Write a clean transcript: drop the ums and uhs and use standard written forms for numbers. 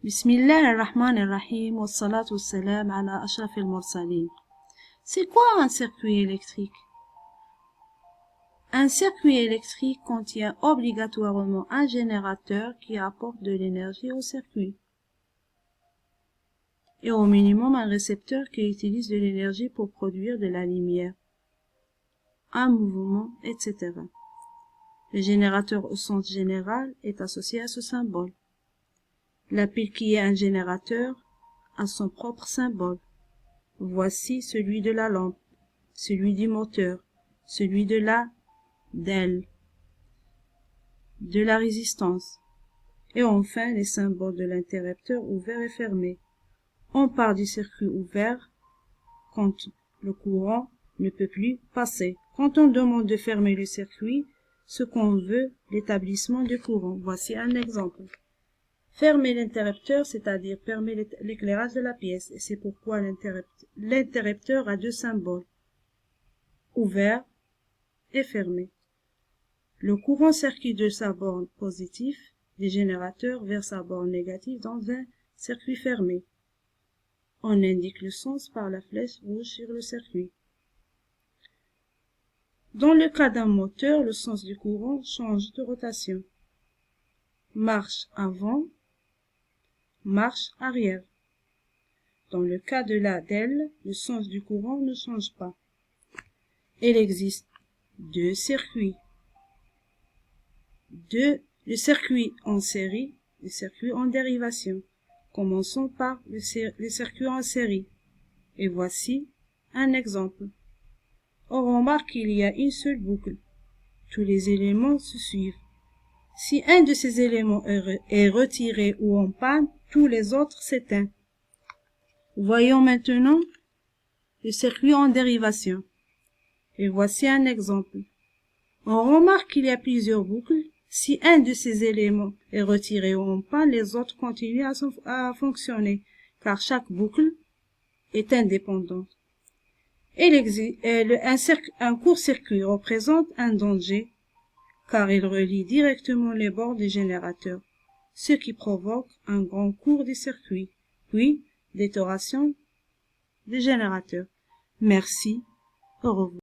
Bismillahirrahmanirrahim wa salatu wassalam ala ashrafil mursalin. C'est quoi un circuit électrique? Un circuit électrique contient obligatoirement un générateur qui apporte de l'énergie au circuit et au minimum un récepteur qui utilise de l'énergie pour produire de la lumière, un mouvement, etc. Le générateur au sens général est associé à ce symbole. La pile qui est un générateur a son propre symbole. Voici celui de la lampe, celui du moteur, celui de la DEL, de la résistance, et enfin les symboles de l'interrupteur ouvert et fermé. On part du circuit ouvert quand le courant ne peut plus passer. Quand on demande de fermer le circuit, ce qu'on veut, l'établissement du courant. Voici un exemple. Fermer l'interrupteur, c'est-à-dire fermer l'éclairage de la pièce, et c'est pourquoi l'interrupteur a deux symboles, ouvert et fermé. Le courant circule de sa borne positive du générateur vers sa borne négative dans un circuit fermé. On indique le sens par la flèche rouge sur le circuit. Dans le cas d'un moteur, le sens du courant change de rotation. Marche avant, marche arrière. Dans le cas de la DEL, le sens du courant ne change pas. Il existe deux circuits. Le circuit en série, le circuit en dérivation. Commençons par le circuit en série. Et voici un exemple. On remarque qu'il y a une seule boucle. Tous les éléments se suivent. Si un de ces éléments est retiré ou en panne, tous les autres s'éteignent. Voyons maintenant le circuit en dérivation. Et voici un exemple. On remarque qu'il y a plusieurs boucles. Si un de ces éléments est retiré ou en panne, les autres continuent à fonctionner, car chaque boucle est indépendante. Un court-circuit représente un danger, car il relie directement les bords du générateur, ce qui provoque un grand court du circuit, puis détérioration du générateur. Merci, au revoir.